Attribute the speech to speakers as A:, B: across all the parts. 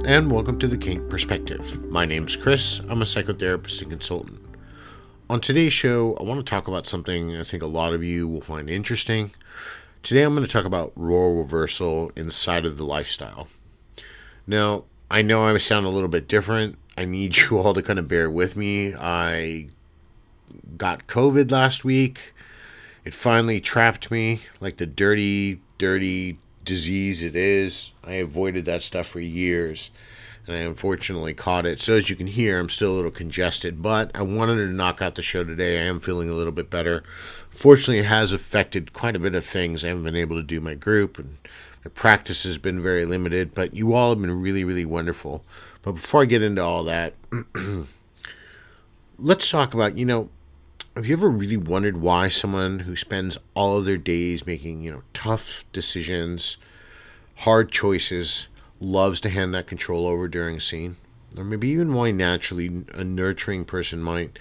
A: and welcome to the Kink Perspective. My name's Chris. I'm a psychotherapist and consultant. On today's show, I want to talk about something I think a lot of you will find interesting. Today I'm going to talk about role reversal inside of the lifestyle. Now, I know I sound a little bit different. I need you all to kind of bear with me. I got COVID last week. It finally trapped me like the dirty disease it is. I avoided that stuff for years, and I unfortunately caught it. So as you can hear, I'm still a little congested, but I wanted to knock out the show today. I am feeling a little bit better. Fortunately, it has affected quite a bit of things. I haven't been able to do my group, and my practice has been very limited, but you all have been really wonderful. But before I get into all that, let's talk about, have you ever really wondered why someone who spends all of their days making, tough decisions, hard choices, loves to hand that control over during a scene? Or maybe even why naturally a nurturing person might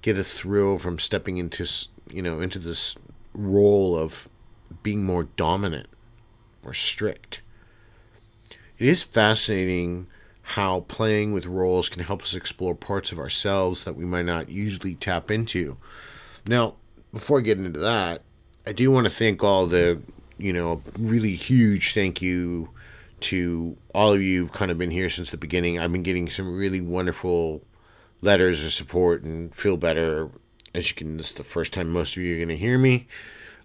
A: get a thrill from stepping into this role of being more dominant or strict. It is fascinating how playing with roles can help us explore parts of ourselves that we might not usually tap into. Now, before I get into that, I do want to thank all the, really huge thank you to all of you who've kind of been here since the beginning. I've been getting some really wonderful letters of support and feel better. This is the first time most of you are going to hear me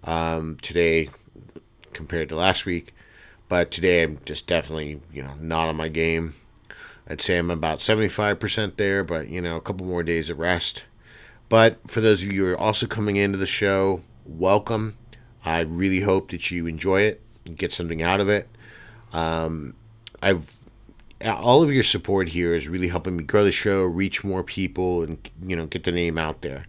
A: today compared to last week. But today I'm just definitely, not on my game. I'd say I'm about 75% there, but, a couple more days of rest. But for those of you who are also coming into the show, welcome. I really hope that you enjoy it and get something out of it. All of your support here is really helping me grow the show, reach more people, and, get the name out there.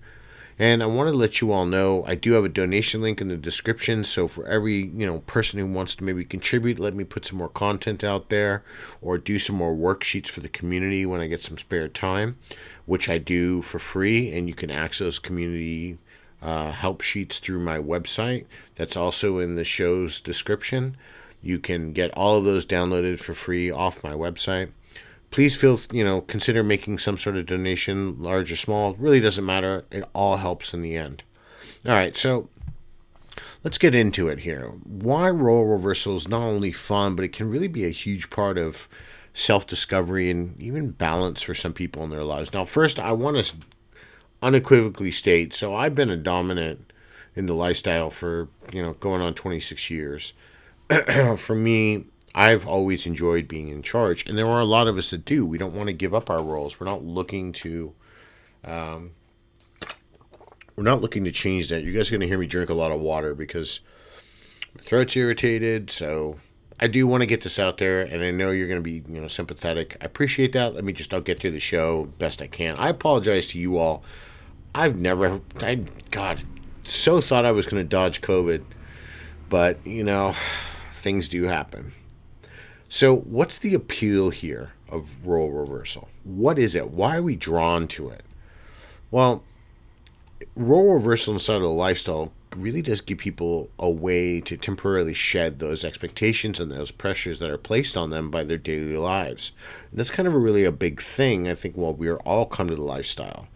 A: And I want to let you all know I do have a donation link in the description. So for every, person who wants to maybe contribute, let me put some more content out there or do some more worksheets for the community when I get some spare time, which I do for free. And you can access community help sheets through my website. That's also in the show's description. You can get all of those downloaded for free off my website. Please consider making some sort of donation, large or small. It really doesn't matter. It all helps in the end. All right, so let's get into it here. Why role reversal is not only fun, but it can really be a huge part of self-discovery and even balance for some people in their lives. Now, first, I want to unequivocally state, so I've been a dominant in the lifestyle for, going on 26 years. For me, I've always enjoyed being in charge, and there are a lot of us that do. We don't want to give up our roles. We're not looking to change that. You guys are going to hear me drink a lot of water because my throat's irritated. So I do want to get this out there, and I know you're going to be, sympathetic. I appreciate that. I'll get through the show best I can. I apologize to you all. I so thought I was going to dodge COVID, but things do happen. So what's the appeal here of role reversal? What is it? Why are we drawn to it? Well, role reversal inside of the lifestyle really does give people a way to temporarily shed those expectations and those pressures that are placed on them by their daily lives. And that's kind of a big thing, I think, while we are all come to the lifestyle.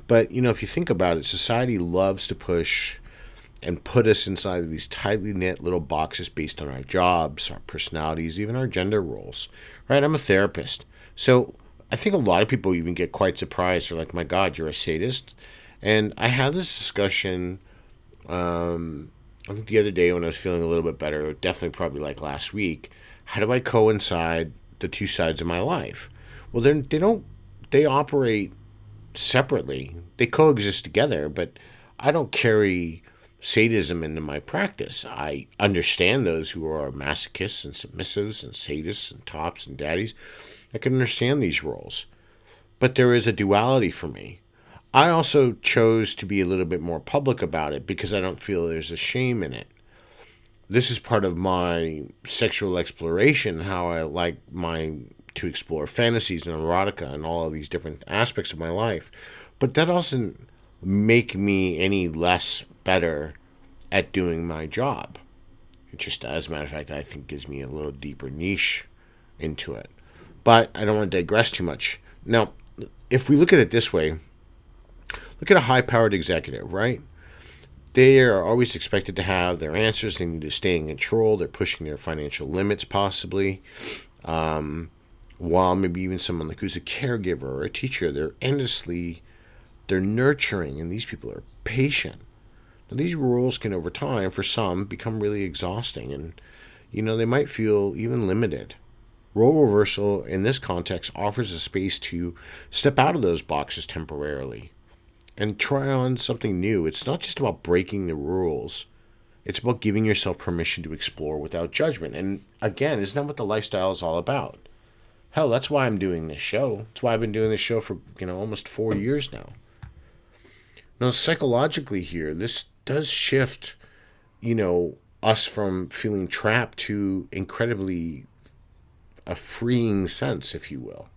A: But, if you think about it, society loves to push and put us inside of these tightly knit little boxes based on our jobs, our personalities, even our gender roles. Right? I'm a therapist. So I think a lot of people even get quite surprised. They're like, my God, you're a sadist? And I had this discussion, I think the other day when I was feeling a little bit better, definitely probably like last week. How do I coincide the two sides of my life? Well, they operate separately. They coexist together, but I don't carry sadism into my practice. I understand those who are masochists and submissives and sadists and tops and daddies. I can understand these roles. But there is a duality for me. I also chose to be a little bit more public about it because I don't feel there's a shame in it. This is part of my sexual exploration, how I like to explore fantasies and erotica and all of these different aspects of my life. But that doesn't make me any less better at doing my job. It just, as a matter of fact, I think gives me a little deeper niche into it. But I don't want to digress too much. Now, if we look at it this way, look at a high-powered executive, right? They are always expected to have their answers. They need to stay in control. They're pushing their financial limits, possibly. While maybe even someone like who's a caregiver or a teacher, they're nurturing, and these people are patient. Now, these roles can, over time, for some, become really exhausting, and they might feel even limited. Role reversal in this context offers a space to step out of those boxes temporarily and try on something new. It's not just about breaking the rules. It's about giving yourself permission to explore without judgment. And again, isn't that what the lifestyle is all about? Hell, that's why I'm doing this show. That's why I've been doing this show for, almost 4 years now. Now, psychologically here, this does shift, us from feeling trapped to incredibly a freeing sense, if you will.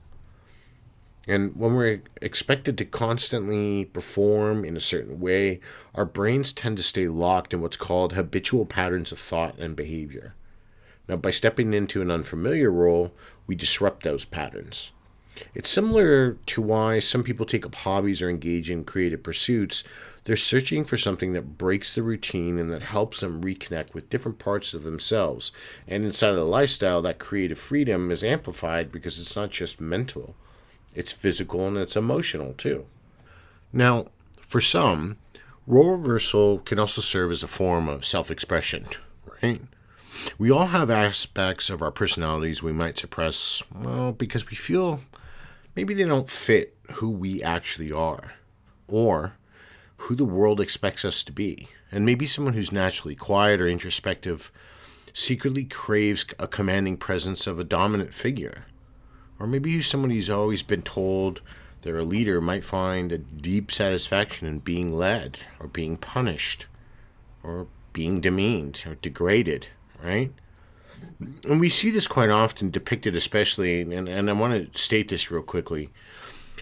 A: And when we're expected to constantly perform in a certain way, our brains tend to stay locked in what's called habitual patterns of thought and behavior. Now, by stepping into an unfamiliar role, we disrupt those patterns. It's similar to why some people take up hobbies or engage in creative pursuits. They're searching for something that breaks the routine and that helps them reconnect with different parts of themselves. And inside of the lifestyle, that creative freedom is amplified because it's not just mental. It's physical and it's emotional too. Now, for some, role reversal can also serve as a form of self-expression, right? We all have aspects of our personalities we might suppress, because we feel maybe they don't fit who we actually are, or who the world expects us to be. And maybe someone who's naturally quiet or introspective secretly craves a commanding presence of a dominant figure. Or maybe who's someone who's always been told they're a leader might find a deep satisfaction in being led, or being punished, or being demeaned, or degraded, right? And we see this quite often depicted, especially, and I want to state this real quickly.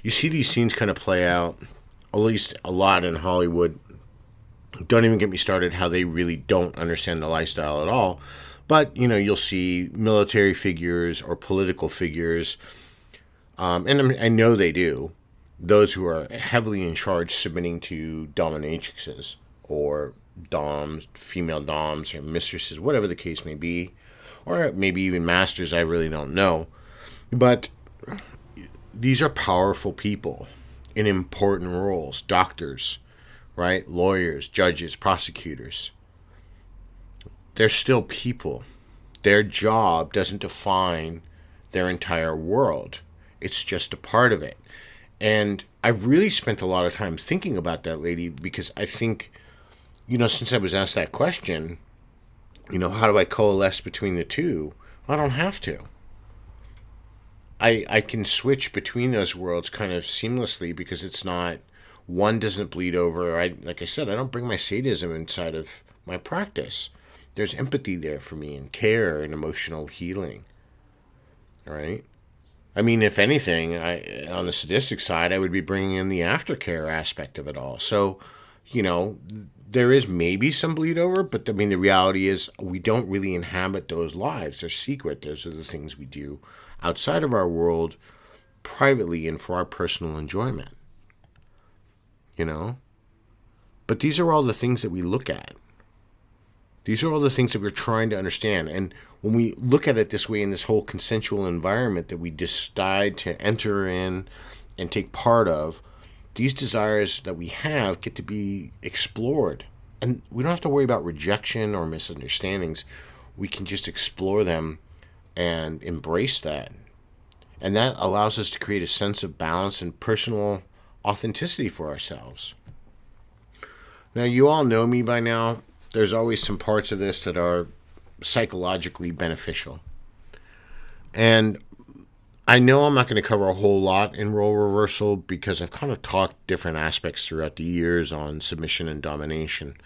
A: You see these scenes kind of play out, at least a lot in Hollywood. Don't even get me started how they really don't understand the lifestyle at all. But, you'll see military figures or political figures, and I know they do, those who are heavily in charge submitting to dominatrixes or doms, female doms or mistresses, whatever the case may be, or maybe even masters, I really don't know. But these are powerful people in important roles, doctors, right? Lawyers, judges, prosecutors. They're still people. Their job doesn't define their entire world. It's just a part of it. And I've really spent a lot of time thinking about that lady, because I think, since I was asked that question, how do I coalesce between the two? I don't have to. I can switch between those worlds kind of seamlessly, because it's not, one doesn't bleed over. Like I said, I don't bring my sadism inside of my practice. There's empathy there for me, and care and emotional healing. All right? I mean, if anything, on the sadistic side, I would be bringing in the aftercare aspect of it all. So, there is maybe some bleed over, but the reality is we don't really inhabit those lives. They're secret. Those are the things we do outside of our world, privately and for our personal enjoyment. But these are all the things that we look at. These are all the things that we're trying to understand. And when we look at it this way, in this whole consensual environment that we decide to enter in and take part of, these desires that we have get to be explored. And we don't have to worry about rejection or misunderstandings. We can just explore them and embrace that. And that allows us to create a sense of balance and personal authenticity for ourselves. Now, you all know me by now. There's always some parts of this that are psychologically beneficial. And I know I'm not going to cover a whole lot in role reversal, because I've kind of talked different aspects throughout the years on submission and domination.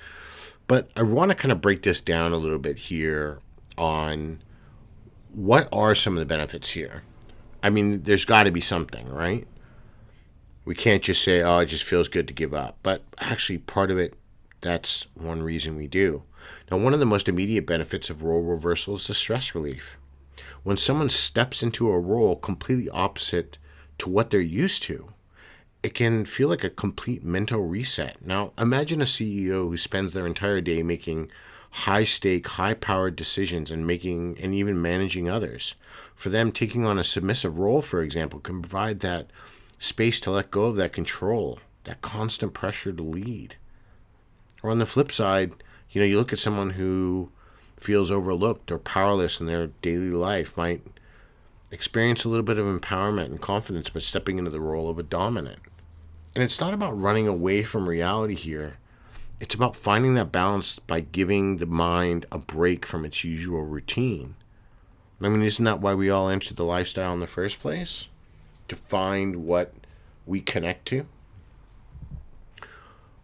A: But I want to kind of break this down a little bit here on what are some of the benefits here. There's got to be something, right? We can't just say, it just feels good to give up. But actually, part of it, that's one reason we do. Now, one of the most immediate benefits of role reversal is the stress relief. when someone steps into a role completely opposite to what they're used to, it can feel like a complete mental reset. Now, imagine a CEO who spends their entire day making high stake, high powered decisions and making and even managing others. For them, taking on a submissive role, for example, can provide that space to let go of that control, that constant pressure to lead. Or on the flip side, you look at someone who feels overlooked or powerless in their daily life, might experience a little bit of empowerment and confidence by stepping into the role of a dominant. And it's not about running away from reality here. It's about finding that balance by giving the mind a break from its usual routine. I mean, isn't that why we all entered the lifestyle in the first place? To find what we connect to?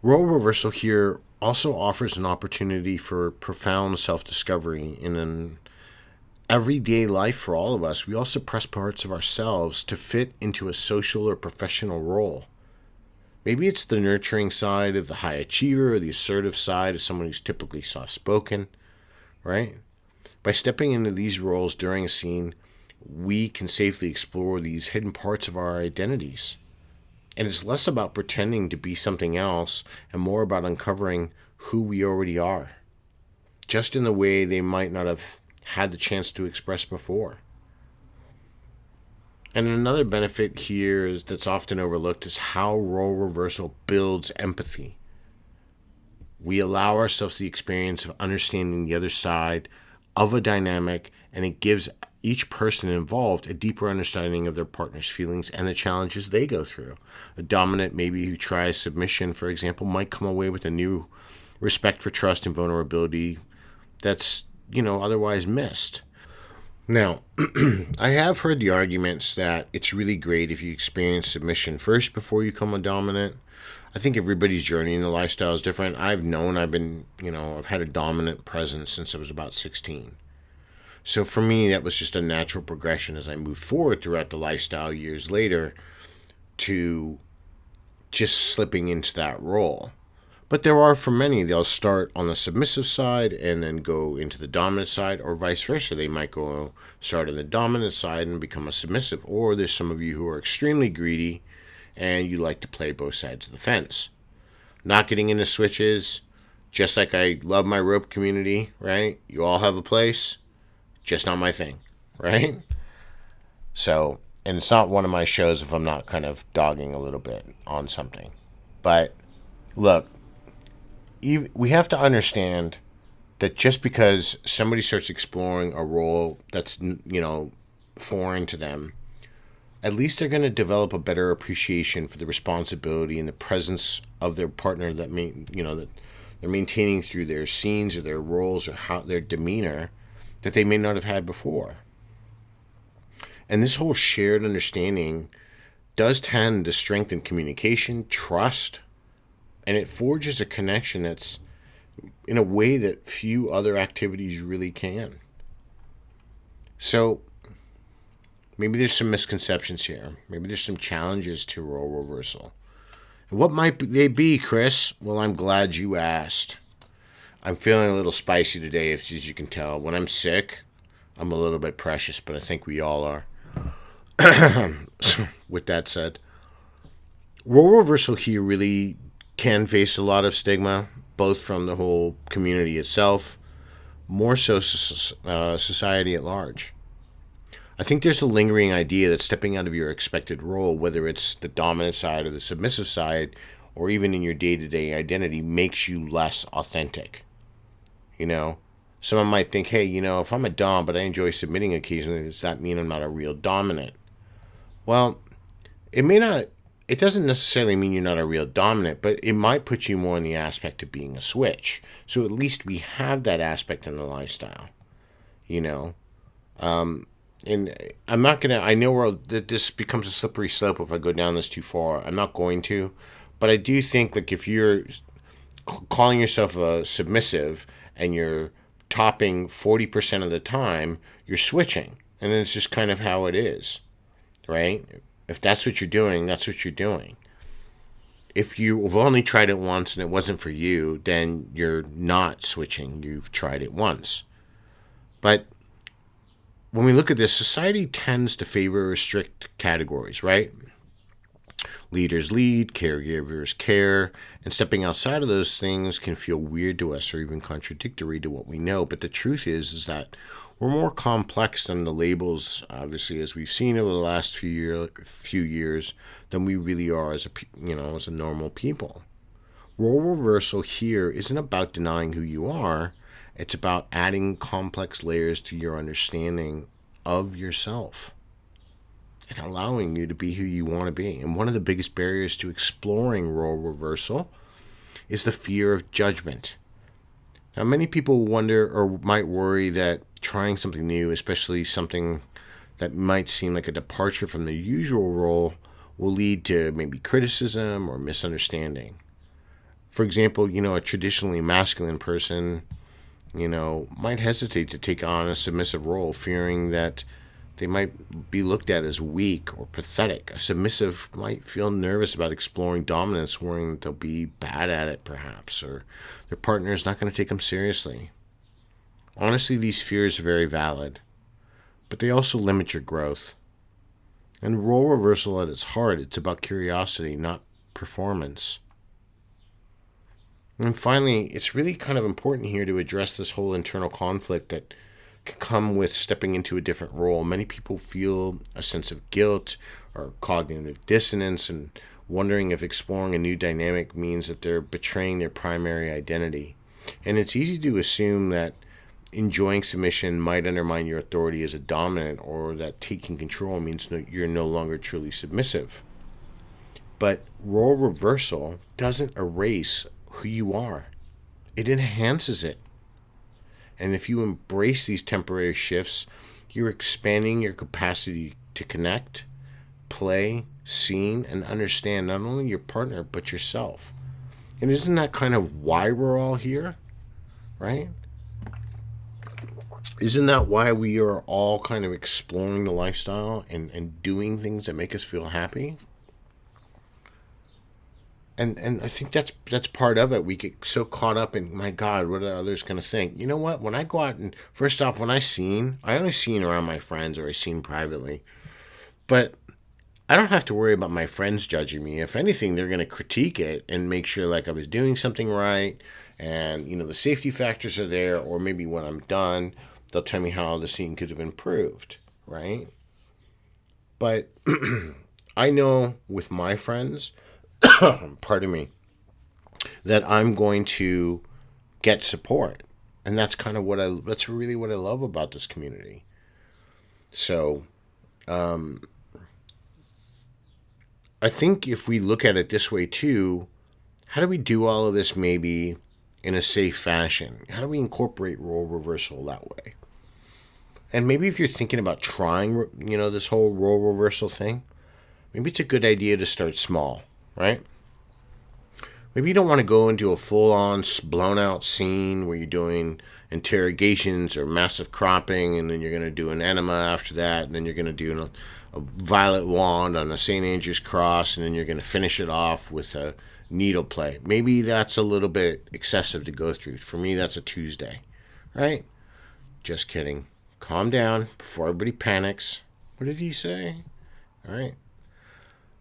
A: Role reversal here also offers an opportunity for profound self-discovery. In an everyday life for all of us, we all suppress parts of ourselves to fit into a social or professional role. Maybe it's the nurturing side of the high achiever or the assertive side of someone who's typically soft-spoken, right? By stepping into these roles during a scene, we can safely explore these hidden parts of our identities. And it's less about pretending to be something else and more about uncovering who we already are, just in the way they might not have had the chance to express before. And another benefit here that's often overlooked is how role reversal builds empathy. We allow ourselves the experience of understanding the other side of a dynamic, and it gives each person involved a deeper understanding of their partner's feelings and the challenges they go through. A dominant, maybe who tries submission, for example, might come away with a new respect for trust and vulnerability that's, otherwise missed. Now, I have heard the arguments that it's really great if you experience submission first before you become a dominant. I think everybody's journey in the lifestyle is different. I've had a dominant presence since I was about 16. So for me, that was just a natural progression as I moved forward throughout the lifestyle years later to just slipping into that role. But there are, for many, they'll start on the submissive side and then go into the dominant side, or vice versa. They might go start on the dominant side and become a submissive. Or there's some of you who are extremely greedy and you like to play both sides of the fence. Not getting into switches, just like I love my rope community, right? You all have a place, just not my thing, right? So, and it's not one of my shows if I'm not kind of dogging a little bit on something. But look, we have to understand that just because somebody starts exploring a role that's, foreign to them, at least they're going to develop a better appreciation for the responsibility and the presence of their partner that they're maintaining through their scenes or their roles or how their demeanor that they may not have had before. And this whole shared understanding does tend to strengthen communication, trust, and it forges a connection that's in a way that few other activities really can. So maybe there's some misconceptions here. Maybe there's some challenges to role reversal. What might they be, Chris? Well, I'm glad you asked. I'm feeling a little spicy today, as you can tell. When I'm sick, I'm a little bit precious, but I think we all are. With that said, role reversal here really can face a lot of stigma, both from the whole community itself, more so society at large. I think there's a lingering idea that stepping out of your expected role, whether it's the dominant side or the submissive side, or even in your day-to-day identity, makes you less authentic. Someone might think, hey, if I'm a dom but I enjoy submitting occasionally, does that mean I'm not a real dominant? Well, it doesn't necessarily mean you're not a real dominant, but it might put you more in the aspect of being a switch. So at least we have that aspect in the lifestyle, And I'm not going to, I know that this becomes a slippery slope if I go down this too far. I'm not going to, but I do think if you're calling yourself a submissive and you're topping 40% of the time, you're switching. And it's just kind of how it is, right? If that's what you're doing, that's what you're doing. If you've only tried it once and it wasn't for you, then you're not switching. You've tried it once. But when we look at this, society tends to favor strict categories, right? Leaders lead, caregivers care, and stepping outside of those things can feel weird to us or even contradictory to what we know. But the truth is that we're more complex than the labels, obviously, as we've seen over the last few years, than we really are as a normal people. Role reversal here isn't about denying who you are. It's about adding complex layers to your understanding of yourself and allowing you to be who you want to be. And one of the biggest barriers to exploring role reversal is the fear of judgment. Now, many people wonder or might worry that trying something new, especially something that might seem like a departure from the usual role, will lead to maybe criticism or misunderstanding. For example, a traditionally masculine person, might hesitate to take on a submissive role, fearing that they might be looked at as weak or pathetic. A submissive might feel nervous about exploring dominance, worrying that they'll be bad at it, perhaps, or their partner is not going to take them seriously. Honestly, these fears are very valid, but they also limit your growth. And role reversal at its heart, it's about curiosity, not performance. And finally, it's really kind of important here to address this whole internal conflict that can come with stepping into a different role. Many people feel a sense of guilt or cognitive dissonance and wondering if exploring a new dynamic means that they're betraying their primary identity. And it's easy to assume that enjoying submission might undermine your authority as a dominant, or that taking control means you're no longer truly submissive. But role reversal doesn't erase who you are. It enhances it. And if you embrace these temporary shifts, you're expanding your capacity to connect, play, see, and understand not only your partner, but yourself. And isn't that kind of why we're all here? Right? Isn't that why we are all kind of exploring the lifestyle and doing things that make us feel happy? And I think that's part of it. We get so caught up in, my God, what are others going to think? You know what? When I go out and, first off, when I only scene around my friends or I scene privately. But I don't have to worry about my friends judging me. If anything, they're going to critique it and make sure like I was doing something right. And, the safety factors are there. Or maybe when I'm done, they'll tell me how the scene could have improved, right? But I know with my friends, pardon me, that I'm going to get support. And that's kind of that's really what I love about this community. So, I think if we look at it this way too, how do we do all of this maybe in a safe fashion? How do we incorporate role reversal that way? And maybe if you're thinking about trying, this whole role reversal thing, maybe it's a good idea to start small, right? Maybe you don't want to go into a full-on, blown-out scene where you're doing interrogations or massive cropping, and then you're going to do an enema after that, and then you're going to do a violet wand on a St. Andrew's cross, and then you're going to finish it off with a needle play. Maybe that's a little bit excessive to go through. For me, that's a Tuesday, right? Just kidding. Calm down before everybody panics. What did he say? All right.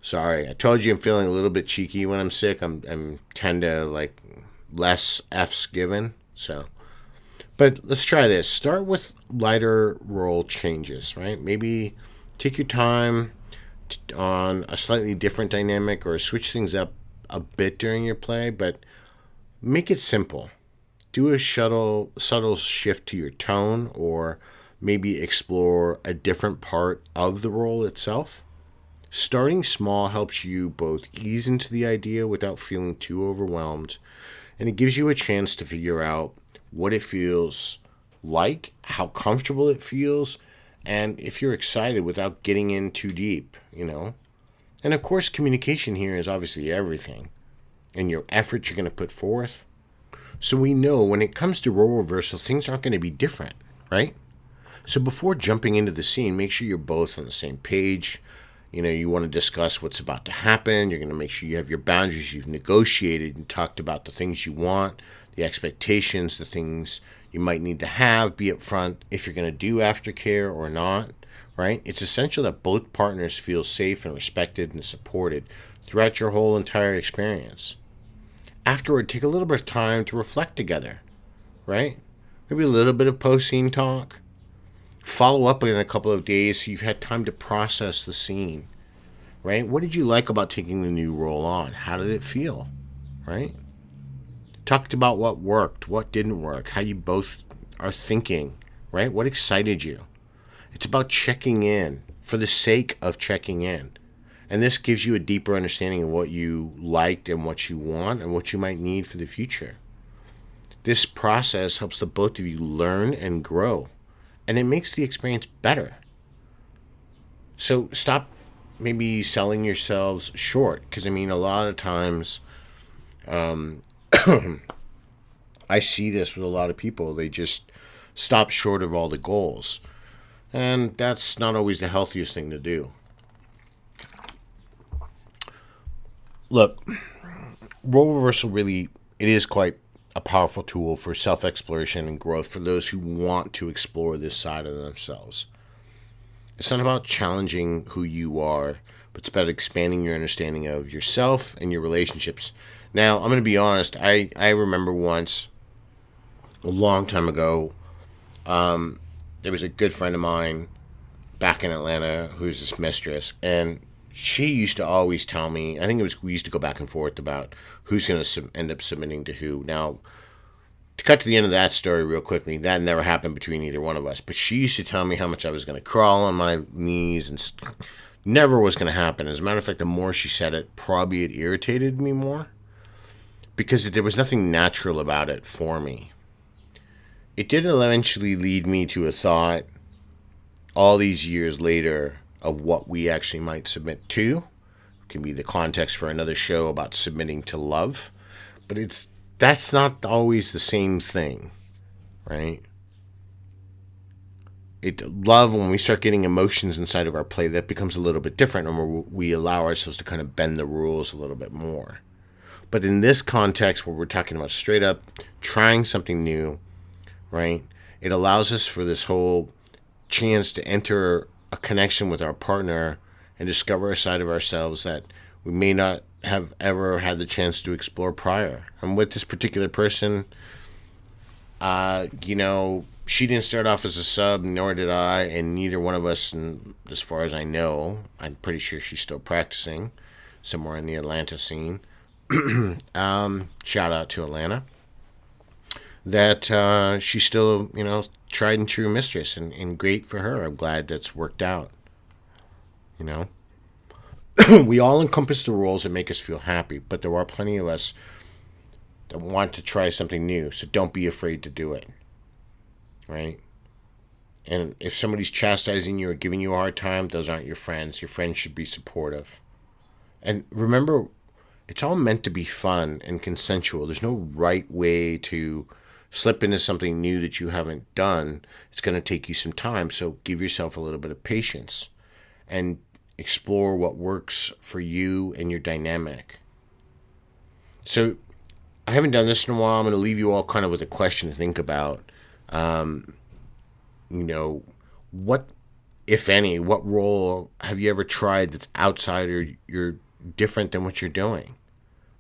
A: Sorry, I told you I'm feeling a little bit cheeky when I'm sick. I'm tend to like less F's given. So, but let's try this. Start with lighter role changes, right? Maybe take your time on a slightly different dynamic or switch things up a bit during your play, but make it simple. Do a subtle shift to your tone, or maybe explore a different part of the role itself. Starting small helps you both ease into the idea without feeling too overwhelmed, and it gives you a chance to figure out what it feels like, how comfortable it feels, and if you're excited without getting in too deep, And of course, communication here is obviously everything, and your effort you're going to put forth. So we know when it comes to role reversal, things aren't going to be different, right? So before jumping into the scene, make sure you're both on the same page. You want to discuss what's about to happen. You're going to make sure you have your boundaries. You've negotiated and talked about the things you want, the expectations, the things you might need to have, be upfront if you're going to do aftercare or not, right? It's essential that both partners feel safe and respected and supported throughout your whole entire experience. Afterward, take a little bit of time to reflect together, right? Maybe a little bit of post-scene talk. Follow up in a couple of days so you've had time to process the scene, right? What did you like about taking the new role on? How did it feel, right? Talked about what worked, what didn't work, how you both are thinking, right? What excited you? It's about checking in for the sake of checking in. And this gives you a deeper understanding of what you liked and what you want and what you might need for the future. This process helps the both of you learn and grow, and it makes the experience better. So stop maybe selling yourselves short, because I mean, a lot of times I see this with a lot of people. They just stop short of all the goals. And that's not always the healthiest thing to do. Look, role reversal really, it is quite a powerful tool for self-exploration and growth for those who want to explore this side of themselves. It's not about challenging who you are, but it's about expanding your understanding of yourself and your relationships. Now, I'm going to be honest. I remember once, a long time ago, there was a good friend of mine back in Atlanta who's this mistress, and she used to always tell me, I think it was, we used to go back and forth about who's going to end up submitting to who. Now, to cut to the end of that story real quickly, that never happened between either one of us, but she used to tell me how much I was going to crawl on my knees, and never was going to happen. As a matter of fact, the more she said it, probably it irritated me more, because there was nothing natural about it for me. It did eventually lead me to a thought all these years later of what we actually might submit to. It can be the context for another show about submitting to love, but that's not always the same thing, right? Love, when we start getting emotions inside of our play, that becomes a little bit different, and we allow ourselves to kind of bend the rules a little bit more. But in this context, where we're talking about straight up trying something new, right? It allows us for this whole chance to enter a connection with our partner and discover a side of ourselves that we may not have ever had the chance to explore prior. And with this particular person, she didn't start off as a sub, nor did I, and neither one of us, and as far as I know, I'm pretty sure she's still practicing somewhere in the Atlanta scene. Shout out to Atlanta. That she's still, tried and true mistress, and great for her. I'm glad that's worked out. We all encompass the roles that make us feel happy, but there are plenty of us that want to try something new, so don't be afraid to do it, right? And if somebody's chastising you or giving you a hard time, those aren't your friends. Your friends should be supportive. And remember, it's all meant to be fun and consensual. There's no right way to slip into something new that you haven't done. It's going to take you some time, so give yourself a little bit of patience and explore what works for you and your dynamic. So I haven't done this in a while. I'm going to leave you all kind of with a question to think about. What, if any, what role have you ever tried that's outside or you're different than what you're doing?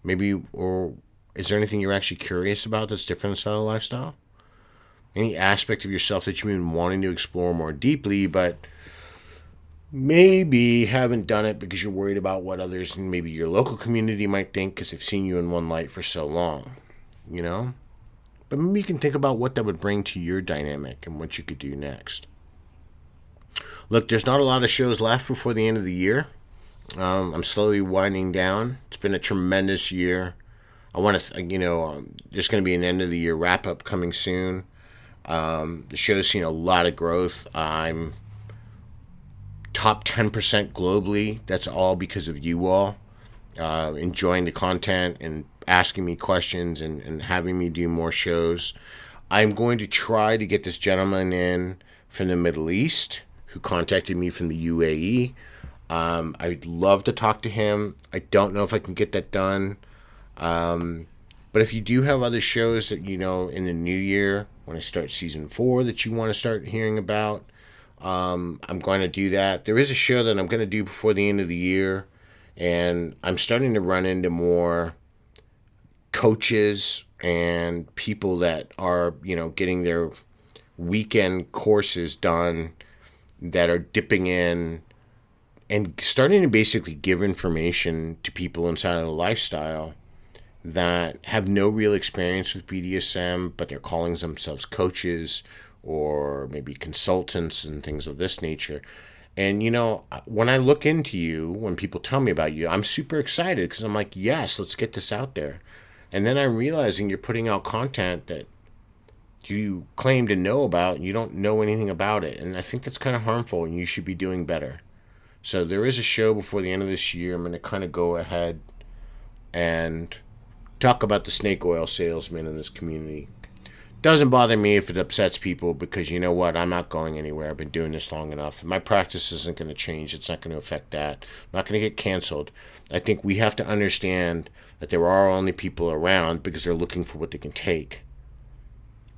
A: Maybe, or is there anything you're actually curious about that's different inside of lifestyle? Any aspect of yourself that you've been wanting to explore more deeply, but maybe haven't done it because you're worried about what others and maybe your local community might think because they've seen you in one light for so long, But maybe you can think about what that would bring to your dynamic and what you could do next. Look, there's not a lot of shows left before the end of the year. I'm slowly winding down. It's been a tremendous year. I want to, there's going to be an end of the year wrap up coming soon. The show's seen a lot of growth. I'm top 10% globally. That's all because of you all enjoying the content and asking me questions and having me do more shows. I'm going to try to get this gentleman in from the Middle East who contacted me from the UAE. I'd love to talk to him. I don't know if I can get that done. But if you do have other shows that, in the new year, when I start season 4, that you want to start hearing about, I'm going to do that. There is a show that I'm going to do before the end of the year, and I'm starting to run into more coaches and people that are, getting their weekend courses done, that are dipping in and starting to basically give information to people inside of the lifestyle that have no real experience with BDSM, but they're calling themselves coaches or maybe consultants and things of this nature. And, when I look into you, when people tell me about you, I'm super excited because I'm like, yes, let's get this out there. And then I'm realizing you're putting out content that you claim to know about and you don't know anything about it. And I think that's kind of harmful, and you should be doing better. So there is a show before the end of this year. I'm going to kind of go ahead and talk about the snake oil salesman in this community. Doesn't bother me if it upsets people, because you know what? I'm not going anywhere. I've been doing this long enough. My practice isn't going to change. It's not going to affect that. I'm not going to get canceled. I think we have to understand that there are only people around because they're looking for what they can take.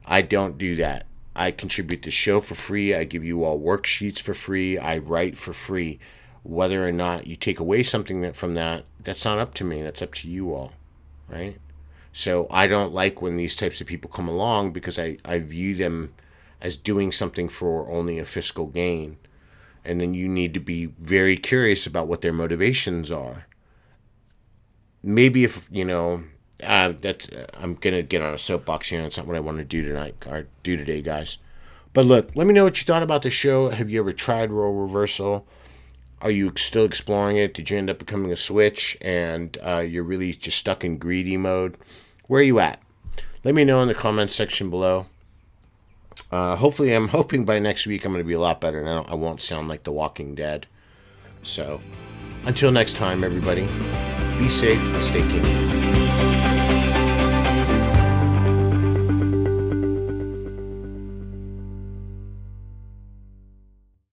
A: I don't do that. I contribute the show for free. I give you all worksheets for free. I write for free. Whether or not you take away something from that, that's not up to me. That's up to you all, right? So I don't like when these types of people come along, because I view them as doing something for only a fiscal gain. And then you need to be very curious about what their motivations are. Maybe if, I'm going to get on a soapbox here, and it's not what I want to do today, guys. But look, let me know what you thought about the show. Have you ever tried role reversal? Are you still exploring it? Did you end up becoming a switch and you're really just stuck in greedy mode? Where are you at? Let me know in the comments section below. Hopefully, I'm hoping by next week I'm going to be a lot better, and I won't sound like The Walking Dead. So, until next time, everybody, be safe and stay tuned.